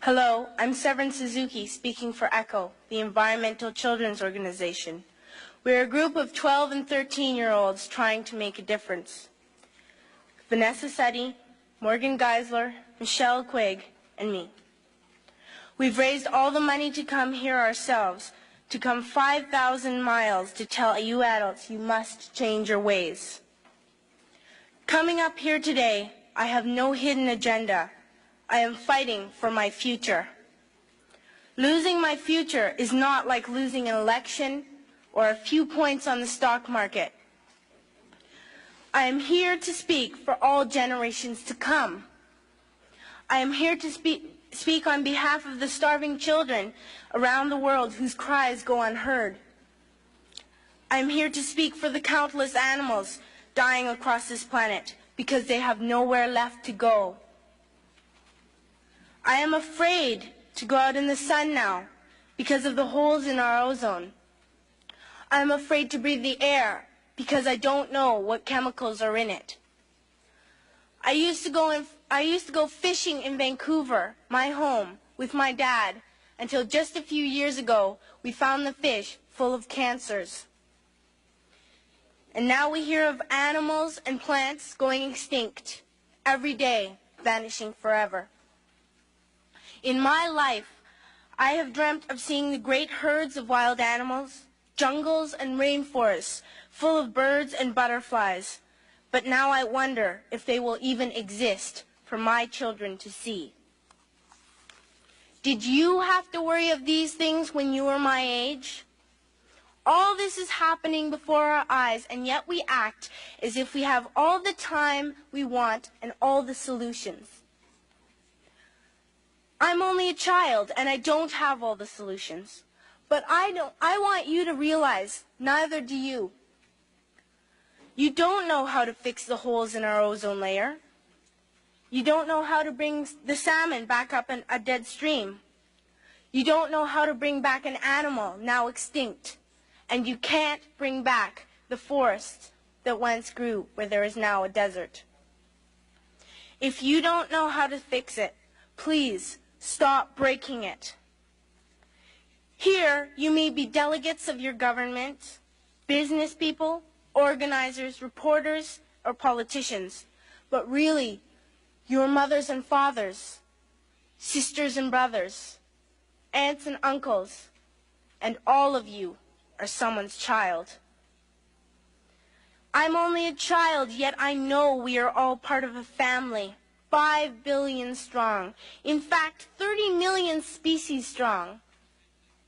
Hello, I'm Severin Suzuki, speaking for ECHO, the Environmental Children's Organization. We're a group of 12 and 13-year-olds trying to make a difference. Vanessa Suddy, Morgan Geisler, Michelle Quigg, and me. We've raised all the money to come here ourselves, to come 5,000 miles to tell you adults you must change your ways. Coming up here today, I have no hidden agenda. I am fighting for my future. Losing my future is not like losing an election or a few points on the stock market. I am here to speak for all generations to come. I am here to speak on behalf of the starving children around the world whose cries go unheard. I am here to speak for the countless animals dying across this planet because they have nowhere left to go. I am afraid to go out in the sun now because of the holes in our ozone. I am afraid to breathe the air because I don't know what chemicals are in it. I used to go fishing in Vancouver, my home, with my dad, until just a few years ago we found the fish full of cancers. And now we hear of animals and plants going extinct every day, vanishing forever. In my life, I have dreamt of seeing the great herds of wild animals, jungles and rainforests full of birds and butterflies. But now I wonder if they will even exist for my children to see. Did you have to worry of these things when you were my age? All this is happening before our eyes, and yet we act as if we have all the time we want and all the solutions. I'm only a child, and I don't have all the solutions. But I want you to realize, neither do you. You don't know how to fix the holes in our ozone layer. You don't know how to bring the salmon back up in a dead stream. You don't know how to bring back an animal now extinct. And you can't bring back the forest that once grew where there is now a desert. If you don't know how to fix it, please stop breaking it. Here, you may be delegates of your government, business people, organizers, reporters, or politicians, but really, your mothers and fathers, sisters and brothers, aunts and uncles, and all of you are someone's child. I'm only a child, yet I know we are all part of a family. 5 billion strong. In fact, 30 million species strong.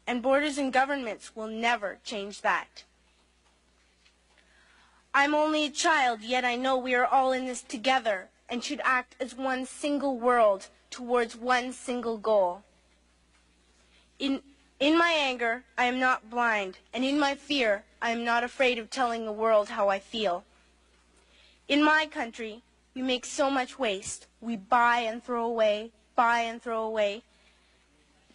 And borders and governments will never change that. I'm only a child, yet I know we are all in this together and should act as one single world towards one single goal. In my anger, I am not blind, and in my fear, I am not afraid of telling the world how I feel. In my country, we make so much waste. We buy and throw away, buy and throw away,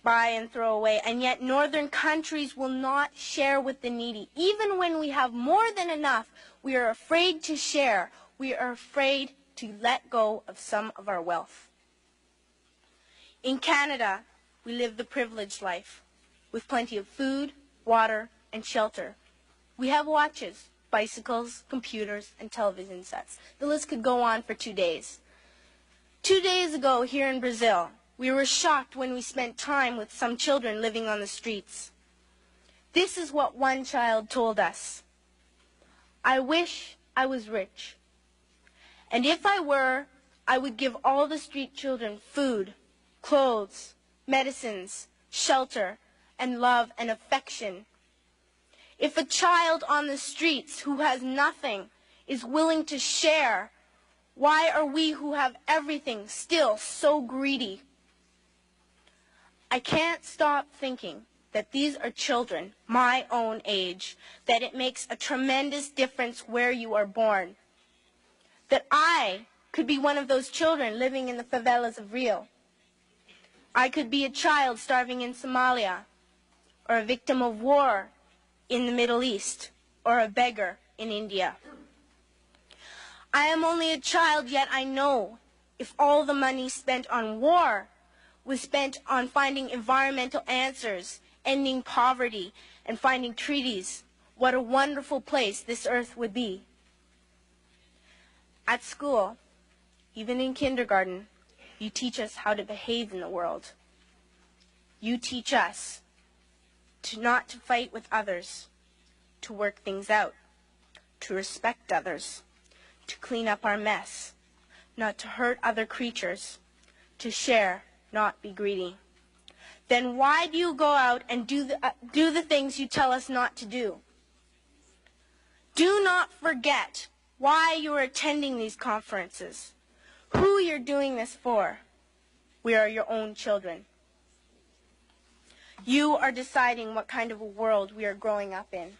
buy and throw away, and yet northern countries will not share with the needy. Even when we have more than enough, we are afraid to share. We are afraid to let go of some of our wealth. In Canada, we live the privileged life, with plenty of food, water, and shelter. We have watches, bicycles, computers, and television sets. The list could go on for 2 days. 2 days ago here in Brazil, we were shocked when we spent time with some children living on the streets. This is what one child told us. I wish I was rich. And if I were, I would give all the street children food, clothes, medicines, shelter, and love and affection. If a child on the streets who has nothing is willing to share, why are we who have everything still so greedy? I can't stop thinking that these are children my own age, that it makes a tremendous difference where you are born. That I could be one of those children living in the favelas of Rio. I could be a child starving in Somalia, or a victim of war in the Middle East, or a beggar in India. I am only a child, yet I know if all the money spent on war was spent on finding environmental answers, ending poverty, and finding treaties, what a wonderful place this earth would be. At school, even in kindergarten, you teach us how to behave in the world. You teach us not to fight with others, to work things out, to respect others, to clean up our mess, not to hurt other creatures, to share, not be greedy. Then why do you go out and do the things you tell us not to do? Do not forget why you are attending these conferences, who you're doing this for. We are your own children. You are deciding what kind of a world we are growing up in.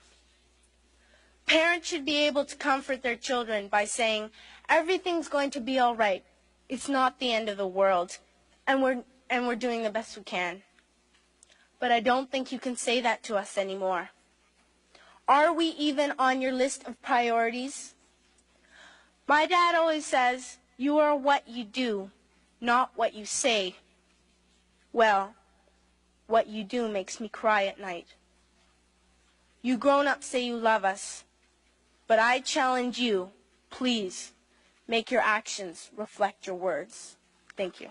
Parents should be able to comfort their children by saying, everything's going to be all right. It's not the end of the world, and we're doing the best we can. But I don't think you can say that to us anymore. Are we even on your list of priorities? My dad always says, you are what you do, not what you say. Well, what you do makes me cry at night. You grown-ups say you love us, but I challenge you, please, make your actions reflect your words. Thank you.